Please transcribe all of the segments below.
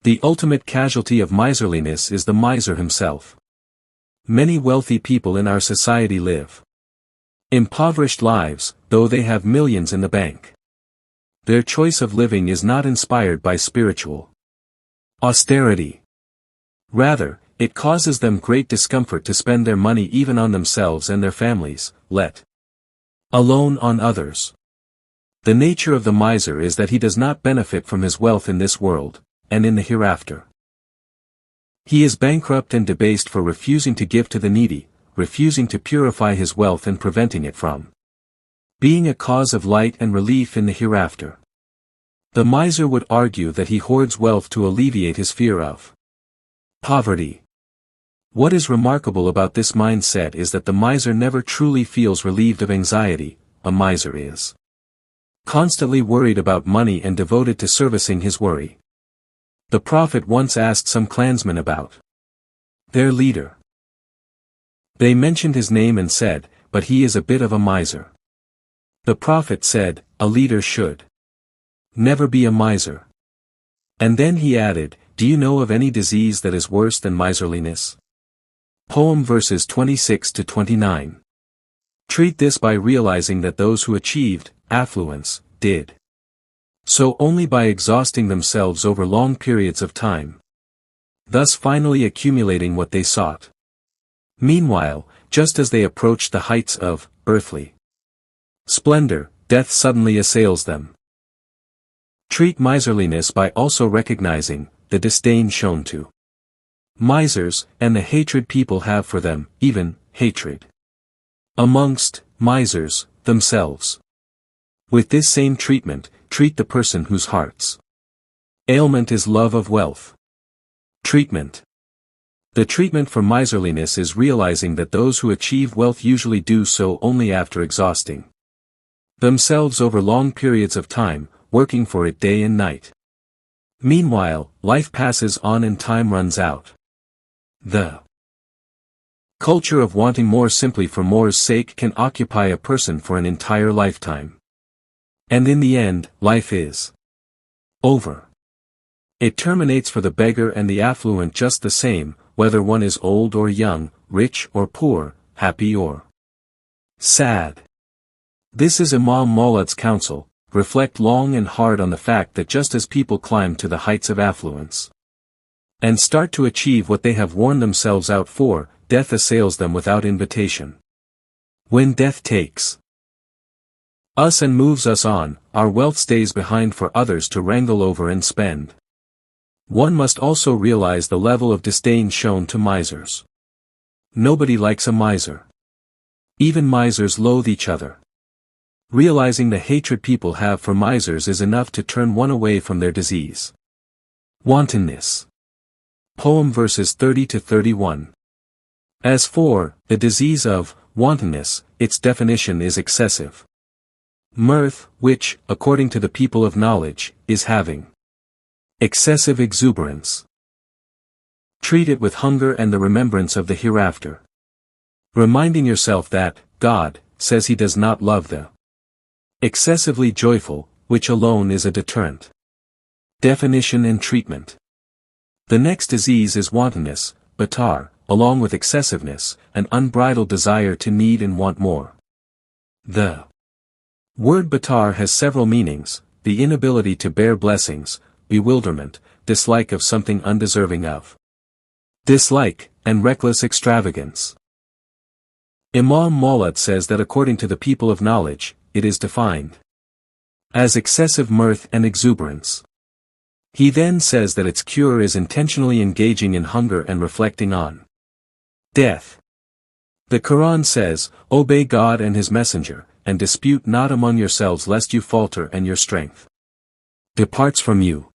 The ultimate casualty of miserliness is the miser himself. Many wealthy people in our society live impoverished lives, though they have millions in the bank. Their choice of living is not inspired by spiritual austerity. Rather, it causes them great discomfort to spend their money even on themselves and their families, let alone on others. The nature of the miser is that he does not benefit from his wealth in this world, and in the hereafter. He is bankrupt and debased for refusing to give to the needy, refusing to purify his wealth and preventing it from being a cause of light and relief in the hereafter. The miser would argue that he hoards wealth to alleviate his fear of poverty. What is remarkable about this mindset is that the miser never truly feels relieved of anxiety. A miser is constantly worried about money and devoted to servicing his worry. The Prophet once asked some clansmen about their leader. They mentioned his name and said, "But he is a bit of a miser." The Prophet said, "A leader should never be a miser." And then he added, "Do you know of any disease that is worse than miserliness?" Poem verses 26 to 29. Treat this by realizing that those who achieved affluence did so only by exhausting themselves over long periods of time, thus finally accumulating what they sought. Meanwhile, just as they approached the heights of earthly splendor, death suddenly assails them. Treat miserliness by also recognizing the disdain shown to misers, and the hatred people have for them, even hatred amongst misers themselves. With this same treatment, treat the person whose heart's ailment is love of wealth. Treatment. The treatment for miserliness is realizing that those who achieve wealth usually do so only after exhausting themselves over long periods of time, working for it day and night. Meanwhile, life passes on and time runs out. The culture of wanting more simply for more's sake can occupy a person for an entire lifetime. And in the end, life is over. It terminates for the beggar and the affluent just the same, whether one is old or young, rich or poor, happy or sad. This is Imam Mawlad's counsel. Reflect long and hard on the fact that just as people climb to the heights of affluence and start to achieve what they have worn themselves out for, death assails them without invitation. When death takes us and moves us on, our wealth stays behind for others to wrangle over and spend. One must also realize the level of disdain shown to misers. Nobody likes a miser. Even misers loathe each other. Realizing the hatred people have for misers is enough to turn one away from their disease. Wantonness. Poem verses 30 to 31. As for the disease of wantonness, its definition is excessive mirth, which, according to the people of knowledge, is having excessive exuberance. Treat it with hunger and the remembrance of the hereafter. Reminding yourself that God says He does not love the excessively joyful, which alone is a deterrent. Definition and treatment. The next disease is wantonness, batar, along with excessiveness, an unbridled desire to need and want more. The word batar has several meanings: the inability to bear blessings, bewilderment, dislike of something undeserving of dislike, and reckless extravagance. Imam Mawlad says that according to the people of knowledge, it is defined as excessive mirth and exuberance. He then says that its cure is intentionally engaging in hunger and reflecting on death. The Quran says, "Obey God and His Messenger, and dispute not among yourselves lest you falter and your strength departs from you.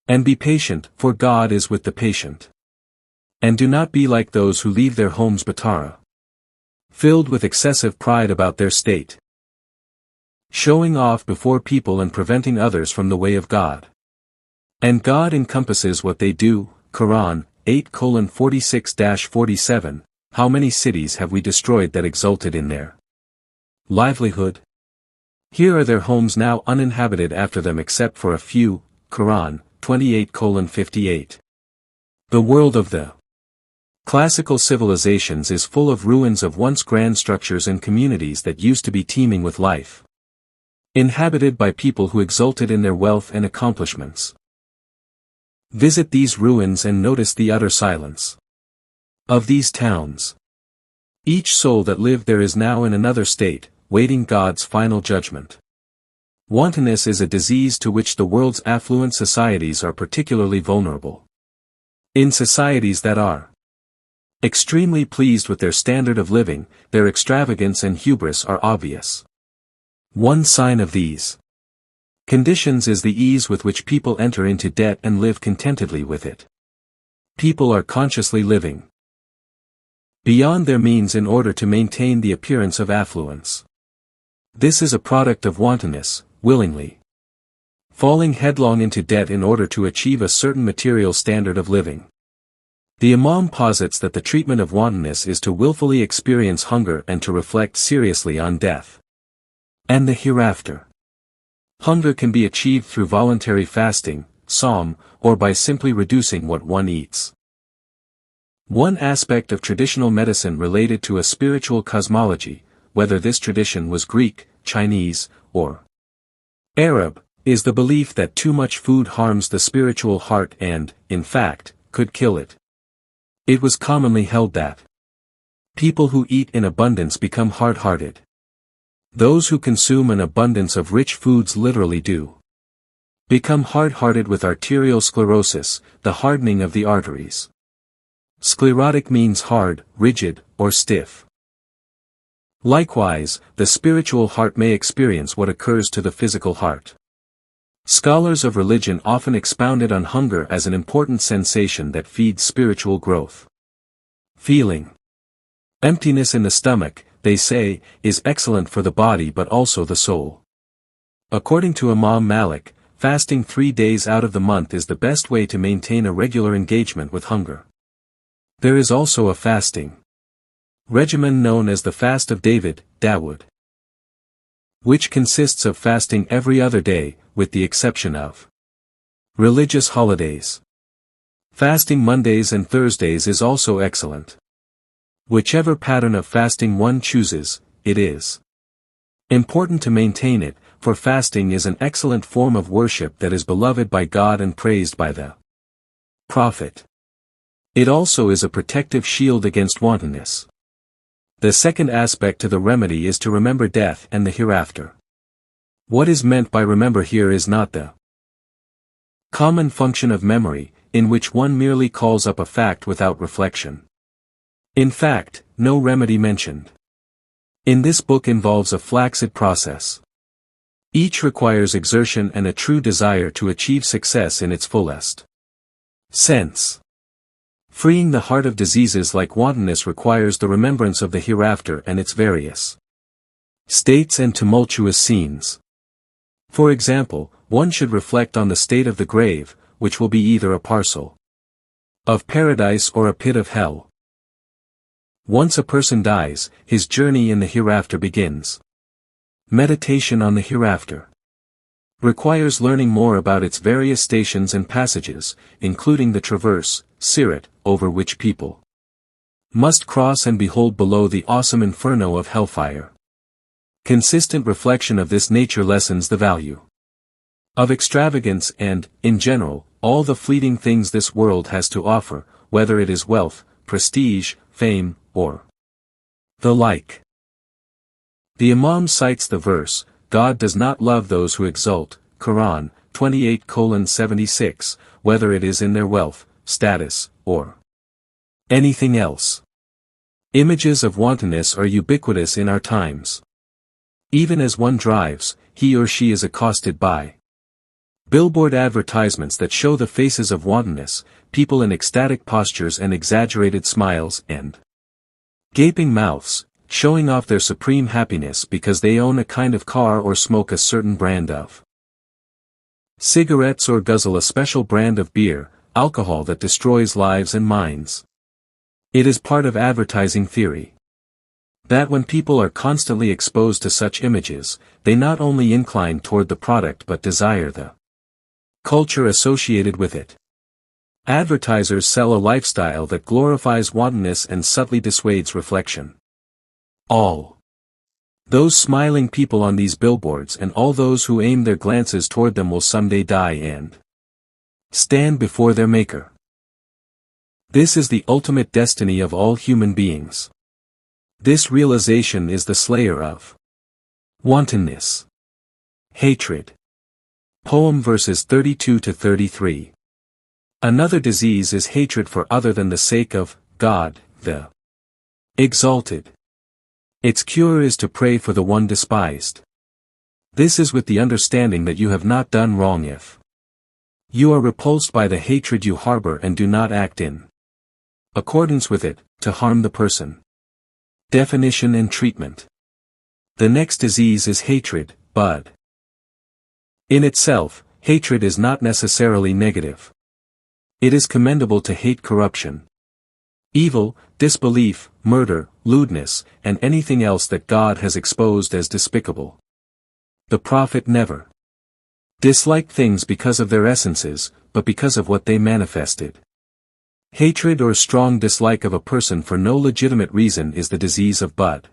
And be patient, for God is with the patient. And do not be like those who leave their homes batara, filled with excessive pride about their state, showing off before people and preventing others from the way of God. And God encompasses what they do." Quran 8:46-47. How many cities have we destroyed that exulted in their livelihood? Here are their homes now uninhabited after them except for a few. Quran 28:58. The world of the classical civilizations is full of ruins of once grand structures and communities that used to be teeming with life. Inhabited by people who exulted in their wealth and accomplishments. Visit these ruins and notice the utter silence of these towns. Each soul that lived there is now in another state, waiting God's final judgment. Wantonness is a disease to which the world's affluent societies are particularly vulnerable. In societies that are extremely pleased with their standard of living, their extravagance and hubris are obvious. One sign of these conditions is the ease with which people enter into debt and live contentedly with it. People are consciously living beyond their means in order to maintain the appearance of affluence. This is a product of wantonness, willingly falling headlong into debt in order to achieve a certain material standard of living. The Imam posits that the treatment of wantonness is to willfully experience hunger and to reflect seriously on death and the hereafter. Hunger can be achieved through voluntary fasting, psalm, or by simply reducing what one eats. One aspect of traditional medicine related to a spiritual cosmology, whether this tradition was Greek, Chinese, or Arab, is the belief that too much food harms the spiritual heart and, in fact, could kill it. It was commonly held that people who eat in abundance become hard-hearted. Those who consume an abundance of rich foods literally do become hard-hearted with arterial sclerosis, the hardening of the arteries. Sclerotic means hard, rigid, or stiff. Likewise, the spiritual heart may experience what occurs to the physical heart. Scholars of religion often expounded on hunger as an important sensation that feeds spiritual growth. Feeling emptiness in the stomach, they say, is excellent for the body but also the soul. According to Imam Malik, fasting 3 days out of the month is the best way to maintain a regular engagement with hunger. There is also a fasting regimen known as the Fast of David, Dawood, which consists of fasting every other day, with the exception of religious holidays. Fasting Mondays and Thursdays is also excellent. Whichever pattern of fasting one chooses, it is important to maintain it, for fasting is an excellent form of worship that is beloved by God and praised by the Prophet. It also is a protective shield against wantonness. The second aspect to the remedy is to remember death and the hereafter. What is meant by remember here is not the common function of memory, in which one merely calls up a fact without reflection. In fact, no remedy mentioned in this book involves a flaccid process. Each requires exertion and a true desire to achieve success in its fullest sense. Freeing the heart of diseases like wantonness requires the remembrance of the hereafter and its various states and tumultuous scenes. For example, one should reflect on the state of the grave, which will be either a parcel of paradise or a pit of hell. Once a person dies, his journey in the hereafter begins. Meditation on the hereafter requires learning more about its various stations and passages, including the traverse, sirat, over which people must cross and behold below the awesome inferno of hellfire. Consistent reflection of this nature lessens the value of extravagance and, in general, all the fleeting things this world has to offer, whether it is wealth, prestige, fame, or the like. The Imam cites the verse, God does not love those who exult, Quran, 28:76, whether it is in their wealth, status, or anything else. Images of wantonness are ubiquitous in our times. Even as one drives, he or she is accosted by billboard advertisements that show the faces of wantonness, people in ecstatic postures and exaggerated smiles and gaping mouths, showing off their supreme happiness because they own a kind of car or smoke a certain brand of cigarettes or guzzle a special brand of beer, alcohol that destroys lives and minds. It is part of advertising theory that when people are constantly exposed to such images, they not only incline toward the product but desire the Culture associated with it. Advertisers sell a lifestyle that glorifies wantonness and subtly dissuades reflection. All those smiling people on these billboards and all those who aim their glances toward them will someday die and stand before their Maker. This is the ultimate destiny of all human beings. This realization is the slayer of wantonness. Hatred. Poem verses 32 to 33. Another disease is hatred for other than the sake of God, the exalted. Its cure is to pray for the one despised. This is with the understanding that you have not done wrong if you are repulsed by the hatred you harbor and do not act in accordance with it, to harm the person. Definition and treatment. The next disease is hatred, but in itself, hatred is not necessarily negative. It is commendable to hate corruption, evil, disbelief, murder, lewdness, and anything else that God has exposed as despicable. The prophet never disliked things because of their essences, but because of what they manifested. Hatred or strong dislike of a person for no legitimate reason is the disease of bud.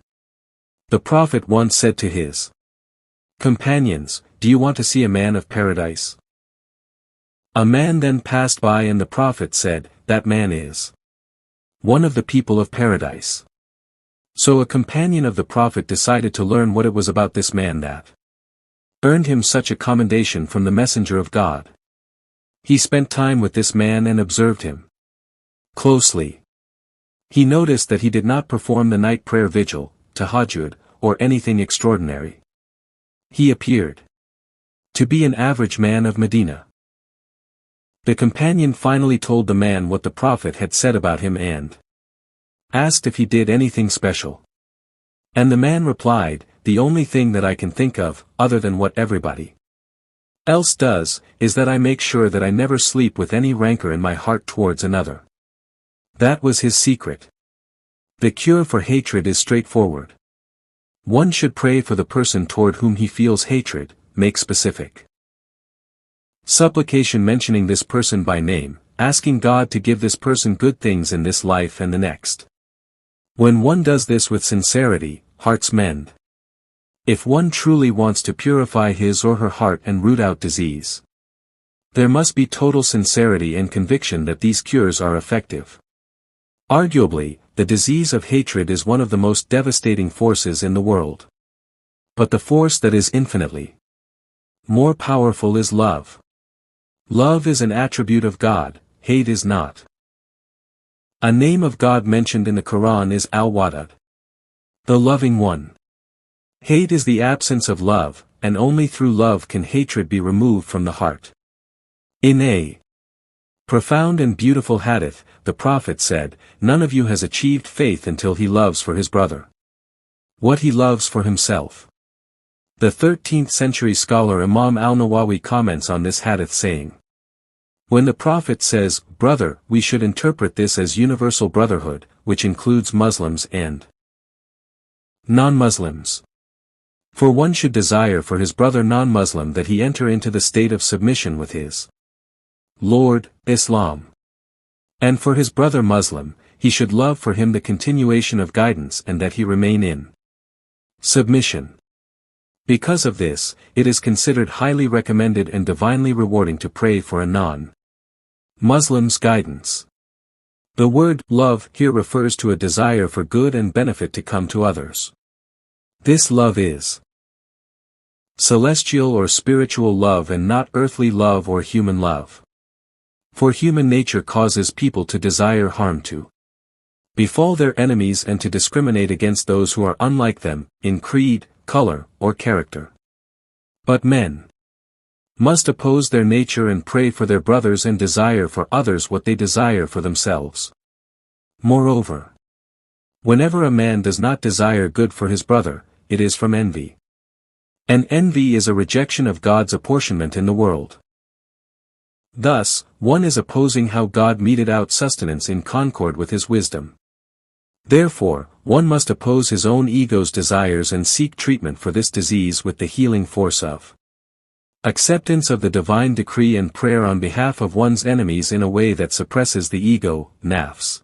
The prophet once said to his companions, "Do you want to see a man of paradise?" A man then passed by and the prophet said, "That man is one of the people of paradise." So a companion of the prophet decided to learn what it was about this man that earned him such a commendation from the messenger of God. He spent time with this man and observed him closely. He noticed that he did not perform the night prayer vigil, tahajjud, or anything extraordinary. He appeared to be an average man of Medina. The companion finally told the man what the prophet had said about him and asked if he did anything special. And the man replied, "The only thing that I can think of, other than what everybody else does, is that I make sure that I never sleep with any rancor in my heart towards another." That was his secret. The cure for hatred is straightforward. One should pray for the person toward whom he feels hatred, make specific supplication mentioning this person by name, asking God to give this person good things in this life and the next. When one does this with sincerity, hearts mend. If one truly wants to purify his or her heart and root out disease, there must be total sincerity and conviction that these cures are effective. Arguably, the disease of hatred is one of the most devastating forces in the world. But the force that is infinitely more powerful is love. Love is an attribute of God, hate is not. A name of God mentioned in the Quran is Al-Wadud, the loving one. Hate is the absence of love, and only through love can hatred be removed from the heart. In a profound and beautiful hadith, the Prophet said, "None of you has achieved faith until he loves for his brother what he loves for himself." The 13th century scholar Imam al-Nawawi comments on this hadith saying, "When the Prophet says, 'brother,' we should interpret this as universal brotherhood, which includes Muslims and non-Muslims. For one should desire for his brother non-Muslim that he enter into the state of submission with his Lord, Islam. And for his brother Muslim, he should love for him the continuation of guidance and that he remain in submission. Because of this, it is considered highly recommended and divinely rewarding to pray for a non-Muslim's guidance." The word love here refers to a desire for good and benefit to come to others. This love is celestial or spiritual love and not earthly love or human love. For human nature causes people to desire harm to befall their enemies and to discriminate against those who are unlike them, in creed, color, or character. But men must oppose their nature and pray for their brothers and desire for others what they desire for themselves. Moreover, whenever a man does not desire good for his brother, it is from envy. And envy is a rejection of God's apportionment in the world. Thus, one is opposing how God meted out sustenance in concord with his wisdom. Therefore, one must oppose his own ego's desires and seek treatment for this disease with the healing force of Acceptance of the divine decree and prayer on behalf of one's enemies in a way that suppresses the ego, nafs.